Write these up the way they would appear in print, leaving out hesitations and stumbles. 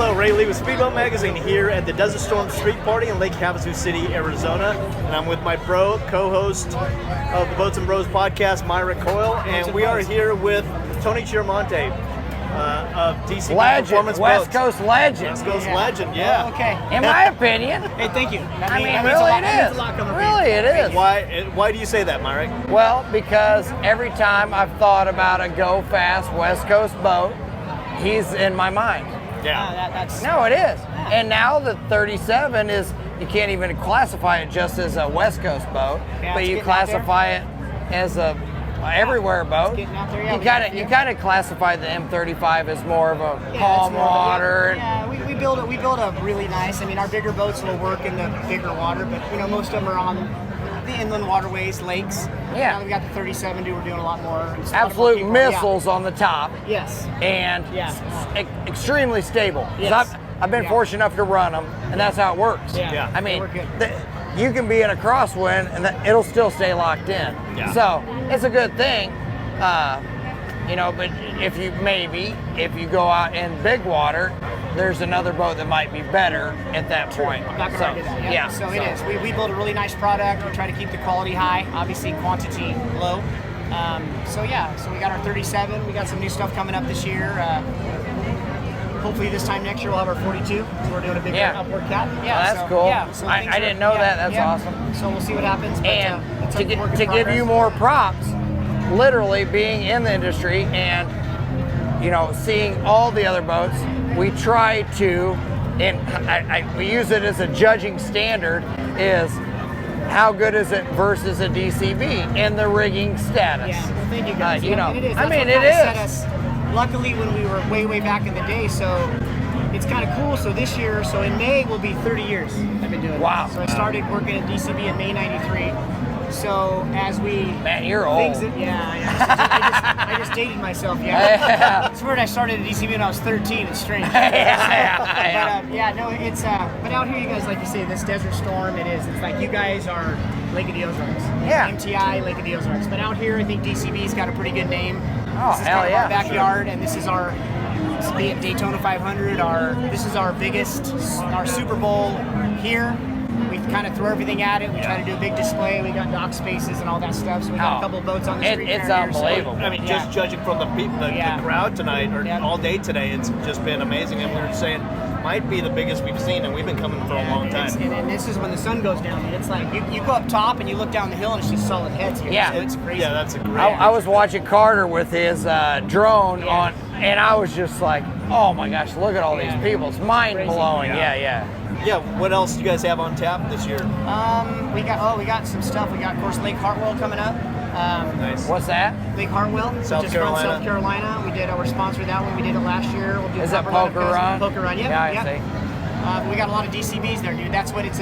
Hello, Ray Lee with Speedboat Magazine here at the Desert Storm Street Party in Lake Havasu City, Arizona. And I'm with my co-host of the Boats and Bros podcast, Myrick Coil. And we are here with Tony Chiaramonte of DCB Performance Boats. West Coast legend. West Coast legend, yeah. Oh, okay. In my opinion. Hey, thank you. I mean, really it is. Really it is. Why do you say that, Myrick? Well, because every time I've thought about a go fast West Coast boat, he's in my mind. Yeah. No, it is. And now the 37 is, you can't even classify it just as a West Coast boat, but you classify it as a everywhere boat. You kind of classify the M35 as more of a calm water. We build a really nice. I mean, our bigger boats will work in the bigger water, but most of them are on the inland waterways, lakes. Yeah. Now we got the 37. We're doing a lot more. Absolute missiles on the top. Yes. And extremely stable. Yes. I've been fortunate enough to run them, and that's how it works. Yeah. I mean, you can be in a crosswind, and it'll still stay locked in. Yeah. So it's a good thing. But if you go out in big water, there's another boat that might be better at that point. I'm not going to argue that. So it is. We build a really nice product. We try to keep the quality high, obviously quantity low. So we got our 37. We got some new stuff coming up this year. Hopefully this time next year we'll have our 42. So we're doing a big Outboard cat. Yeah, that's cool. Yeah, so I didn't know that. That's awesome. So we'll see what happens. And to give you more props, literally being in the industry and seeing all the other boats, we try to, and we use it as a judging standard, is how good is it versus a DCB in the rigging status. Yeah, well, thank you guys. It is. Luckily, when we were way back in the day, so it's kind of cool. So this year, so in May will be 30 years I've been doing Wow. it. So I started working at DCB in May '93. So as we you're old. I just dated myself. Yeah. It's weird. I started at DCB when I was 13. It's strange. But out here, you guys, like you say, this Desert Storm. It's like you guys are Lake of the Ozarks. Yeah. MTI, Lake of the Ozarks. But out here, I think DCB's got a pretty good name. Oh, this is hell kind of yeah. our backyard, and this is our Daytona 500. This is our biggest, our Super Bowl here. We kind of throw everything at it. We try to do a big display. We got dock spaces and all that stuff. So we got a couple of boats on the street. It's unbelievable. I mean, just judging from the crowd tonight or all day today, it's just been amazing. And we were saying, might be the biggest we've seen, and we've been coming for a long time. And this is when the sun goes down. And it's like you go up top and you look down the hill, and it's just solid heads here. Yeah, so it's crazy. Yeah, that's a great. I was watching Carter with his drone on, and I was just like, oh my gosh, look at all these people. It's mind blowing. Yeah, what else do you guys have on tap this year? We got some stuff. We got, of course, Lake Hartwell coming up. Nice. What's that? Lake Hartwell, South Carolina. South Carolina. We're sponsored that one. We did it last year. We'll do Is that Poker Run? Poker Run, Yeah, I see. We got a lot of DCBs there, dude. That's what it's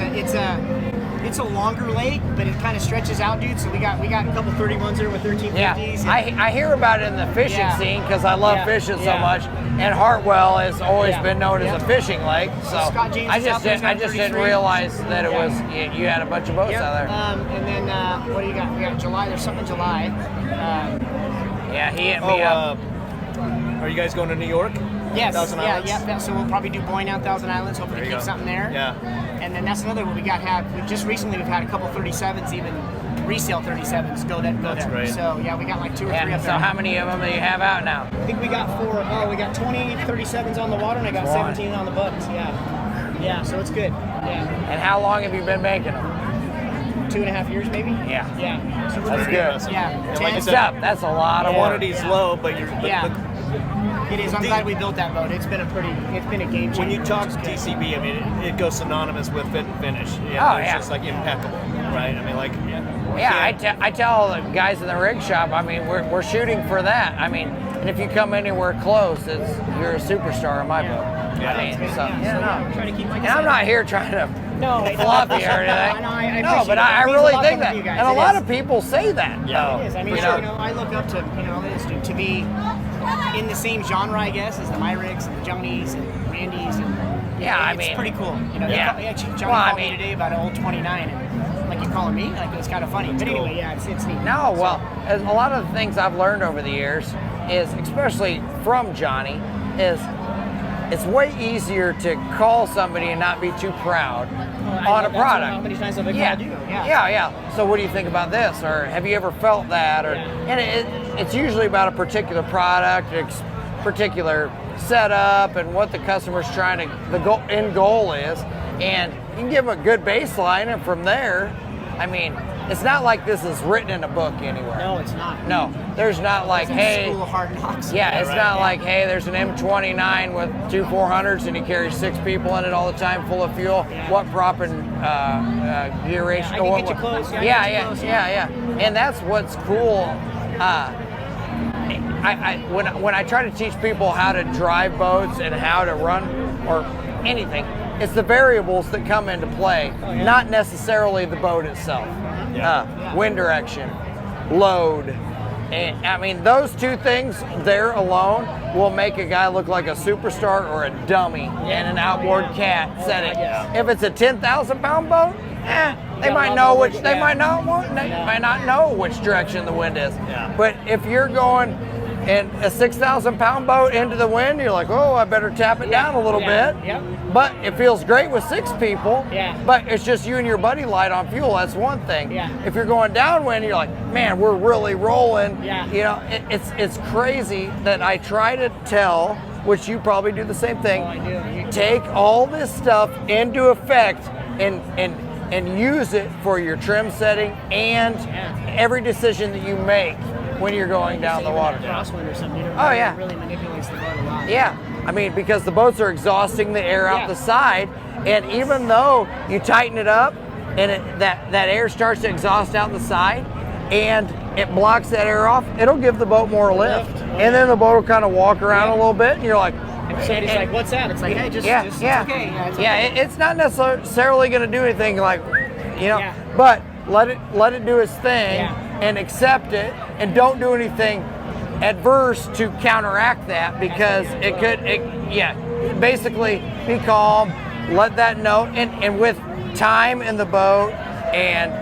a longer lake, but it kind of stretches out, dude. So we got a couple 31s there with 1350s. Yeah, I hear about it in the fishing scene because I love fishing so much. And Hartwell has always been known as a fishing lake, so I just didn't realize that it was you had a bunch of boats out there. And then what do you got? We got July. There's something in July. He hit me up. Are you guys going to New York? Yes. Thousand Islands? So we'll probably do Boy Down Thousand Islands. Hopefully keep something there. Yeah. And then that's another one we got. Just recently we've had a couple 37s, even resale 37s go there. That's great. So we got like 2 or 3 up there. So how many of them do you have out now? I think we got 4. Oh, we got 20 37s on the water, and I got 17 on the books. Yeah. So it's good. Yeah. And how long have you been making them? 2.5 years, maybe. Yeah. So that's good. Yeah. Like I said, that's a lot of work. Quantity's low, but you're. It is. I'm glad we built that boat. It's been a game changer. When you talk DCB, I mean, it goes synonymous with fit and finish. It's just like impeccable, right? I mean, I tell the guys in the rig shop, I mean, we're shooting for that. I mean, and if you come anywhere close, you're a superstar in my boat. Yeah. I mean, try to keep. Like and I'm not here trying to fluff you or anything. I but I really think that, and a lot of people say that. Yeah, it is. I mean, I look up to be in the same genre, I guess, as the Myricks and the Jonies and Randys, and it's pretty cool. Johnny called me today about an old 29, and like you calling me, like it's kind of funny. But anyway, it's neat. No, well, a lot of the things I've learned over the years is, especially from Johnny, is it's way easier to call somebody and not be too proud on a product. How many times have I called you? Yeah. So what do you think about this? Or have you ever felt that? Or and it's usually about a particular product, particular setup, and what the customer's trying to, the end goal is. And you can give them a good baseline, and from there, I mean, it's not like this is written in a book anywhere. No, it's not. No, there's not like, hey, School of Hard Knocks. yeah, it's not like, hey, there's an M29 with 2 400s and he carries 6 people in it all the time, full of fuel. Yeah. What prop and gear ratio? I can get you close. Yeah. And that's what's cool. When I try to teach people how to drive boats and how to run or anything, it's the variables that come into play, not necessarily the boat itself. Wind direction, load, and I mean those 2 things there alone will make a guy look like a superstar or a dummy in an outboard cat setting. If it's a 10,000 pound boat, they might know which they might not know which direction the wind is. But if you're going in a 6,000 pound boat into the wind, you're like, oh, I better tap it down a little bit. But it feels great with 6 people. But it's just you and your buddy light on fuel. That's one thing. If you're going downwind, you're like, man, we're really rolling. You know, it's crazy that I try to tell, which you probably do the same thing. I do. Take all this stuff into effect and use it for your trim setting and every decision that you make when you're going down the water. Crosswind or something. It really manipulates the boat a lot. Yeah, I mean, because the boats are exhausting the air out the side, and even though you tighten it up and that air starts to exhaust out the side and it blocks that air off, it'll give the boat more lift. And then the boat will kind of walk around a little bit and you're like, and Sandy's like, what's that? It's like, hey, it's okay. It's not necessarily going to do anything like, you know, but let it do its thing and accept it, and don't do anything adverse to counteract that, because it could basically be calm, let that know, and with time in the boat and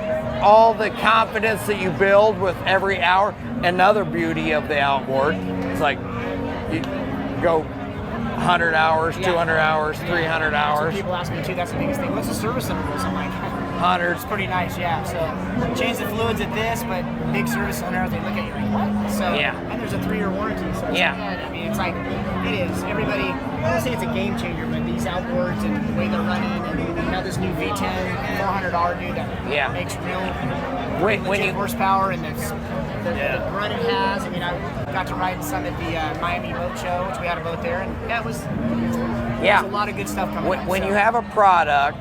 all the confidence that you build with every hour. Another beauty of the outboard, it's like you go 100 hours, 200 hours, 300 hours. So people ask me too, that's the biggest thing. What's the service intervals? I'm like, 100. It's pretty nice, So change the fluids at this, but big service center, they look at you like, what? So and there's a 3-year warranty. So I mean, it's like, it is. Everybody, I don't say it's a game changer, but these outboards and the way they're running, and now this new V10 400R dude that makes real horsepower, and the run it has. I mean, I got to ride some at the Miami Boat Show, which we had a boat there, and that was there's a lot of good stuff coming when you have a product,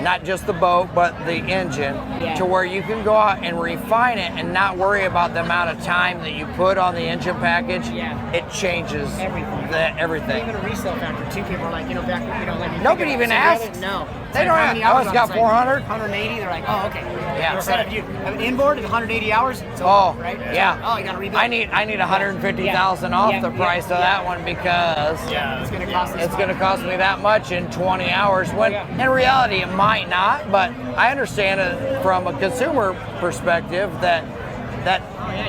not just the boat, but the engine, to where you can go out and refine it and not worry about the amount of time that you put on the engine package. It changes everything. Even a resale factor, too. People are like, like nobody even asks. No. They don't ask. Oh, it's got 400? 180. They're like, oh, okay. Instead of inboard at 180 hours, it's over, right? Oh, you got to rebuild. I need 150,000 off the price of that one, because it's going to cost me that much in 20 hours. When in reality it might not, but I understand it from a consumer perspective that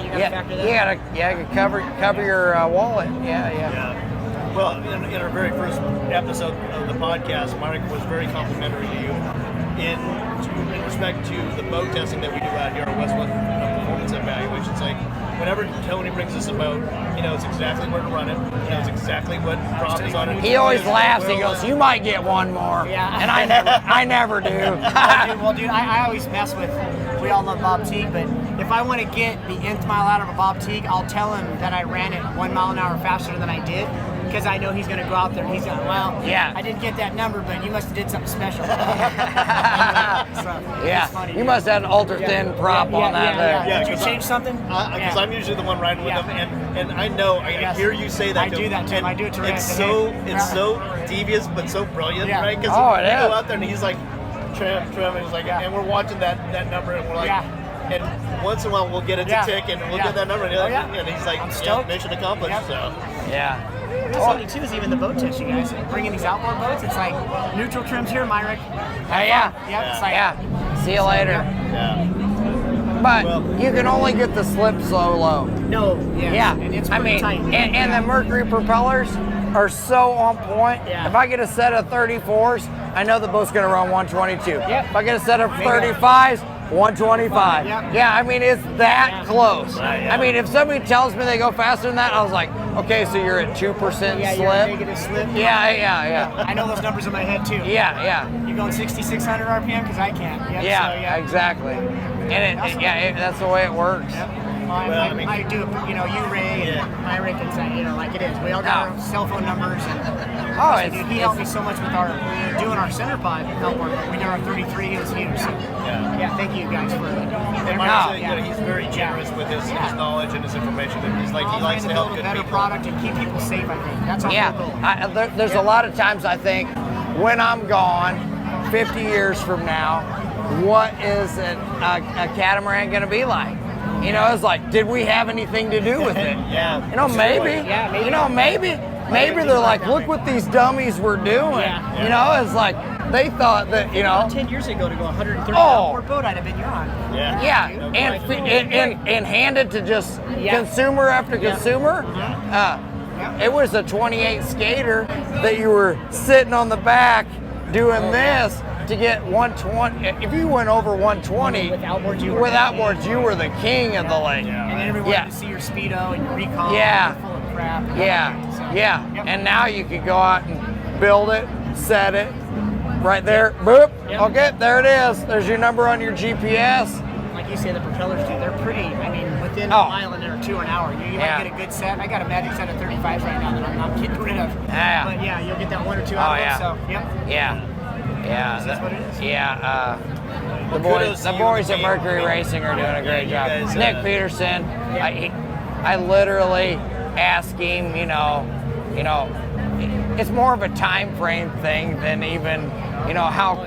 you gotta cover your wallet. Well, in our very first episode of the podcast, Myrick was very complimentary to you in respect to the boat testing that we do out here at Westwood Performance Evaluations. Like, whenever Tony brings us a boat, he knows exactly where to run it. He knows exactly what prop is on it. He always laughs. He goes, "You might get one more," and I never do. Well, dude, I always mess with. We all love Bob Teague, but if I want to get the nth mile out of a Bob Teague, I'll tell him that I ran it 1 mile an hour faster than I did, because I know he's going to go out there and he's going, I didn't get that number, but you must have did something special. Funny, you must have an ultra thin prop on that. Did you change something? Because I'm usually the one riding with them, and I know I hear you say that. I do that too. I do it to It's so devious but so brilliant, right? Because you go out there and he's like trim, and he's like, and we're watching that number, and we're like. And once in a while we'll get it to tick, and we'll get that number, and he's like, mission accomplished. So What's funny too is even the boat test, you guys bringing these outboard boats. It's like neutral trims here, Myrick. It's like, see you later. But you can only get the slip so low. And it's pretty tight. And the Mercury propellers, are so on point. Yeah. If I get a set of 34s, I know the boat's going to run 122. Yep. If I get a set of 35s, 125. Yep. Yeah, I mean, it's that close. Right, yeah. I mean, if somebody tells me they go faster than that, I was like, okay, so you're at 2% Yeah, slip. you're negative slip. Yeah. I know those numbers in my head too. Yeah. You're going 6,600 RPM because I can't. Yep, Yeah, so, exactly. And Awesome. that's the way it works. Yep. Well, I mean- I do, you, Ray, Yeah. and Myrick, and like it is. We all got our cell phone numbers, and Oh, listen, dude, he helped me so much with doing our center pod Outboard. We did our 33, he was huge. So, yeah, thank you guys for And Mike, he's very generous with his knowledge and his information. And he's like, he likes to help build a good better people. product and keep people safe, I think. That's our Yeah, whole goal. there's a lot of times I think when I'm gone, 50 years from now, what is a catamaran going to be like? You know, it's like, did we have anything to do with it? Yeah. You know, maybe. Yeah, maybe. You know, maybe they're like, look what these dummies were doing. Yeah. You know, it's like they thought that, you know. 10 years ago to go 130 Oh. outboard boat, I'd have been on. Yeah. Yeah, and handed to just consumer after consumer. It was a 28 skater that you were sitting on the back doing this to get 120. If you went over 120 With outboards, you were the king of the lake. And then everyone wanted to see your Speedo and your recall. Yeah. Full of crap. Yeah. Yep. And now you can go out and build it, set it, right there. Boop. Yep. Okay, there it is. There's your number on your GPS. Like you say, the propellers, dude, they're pretty. I mean, within a mile an hour, 2 an hour, you might get a good set. I got a magic set of 35s right now that I'm not getting rid of. Yeah. But yeah, you'll get that 1 or 2 out of it. So, yep. Yeah. That's what it is. Yeah. The kudos to you boys and at the team. Mercury Racing are doing a great you job. guys, Nick Peterson, I literally ask him, you know, it's more of a time frame thing than even,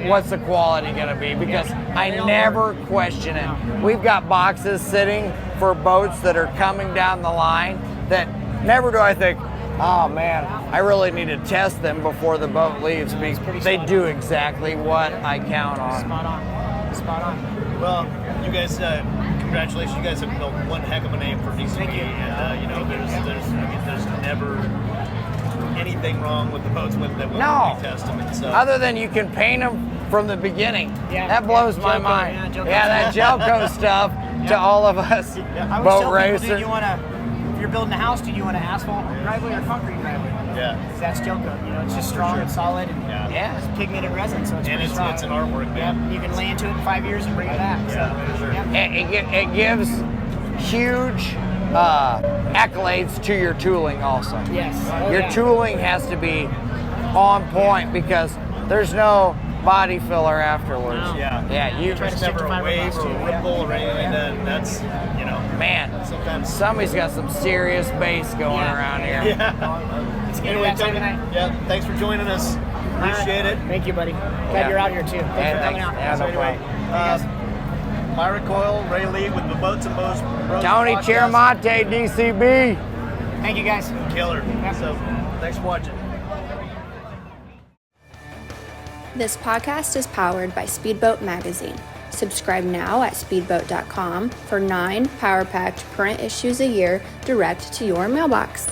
what's the quality going to be, because I never question it. We've got boxes sitting for boats that are coming down the line that never do I think, oh man, I really need to test them before the boat leaves, because they do exactly what I count on. Spot on. Well, you guys, congratulations. You guys have built one heck of a name for DCB. Thank you. And, there's never anything wrong with the boats that when we test them. And so. Other than you can paint them from the beginning. Yeah. That blows my Gelco, mind. Gelco. That Gelco stuff to all of us I always boat tell racers. people, if you're building a house, do you want an asphalt driveway or concrete driveway? Yeah. Because that's Gelco. It's just strong and solid, and it's pigmented resin, so it's pretty strong. It's an artwork, man. You can lay into it in 5 years and bring it back. Yeah, sure. It gives huge accolades to your tooling also. Yes. Your tooling has to be on point because there's no body filler afterwards. No. Yeah. You try to There's stick never to a wave or a fiberglass, ripple or anything like that. And that's, man, sometimes. somebody's got some serious bass going around here. Yeah. It's Anyway, that time Tony, tonight. thanks for joining us. Appreciate it. Thank you, buddy. Glad you're out here too. Thanks for coming out. Yeah, So no anyway, problem. Myrick Coil, Ray Lee with the Boats and Bros Tony podcast. Chiaramonte, DCB. Thank you, guys. Killer. So, thanks for watching. This podcast is powered by Speedboat Magazine. Subscribe now at speedboat.com for 9 power-packed current issues a year direct to your mailbox.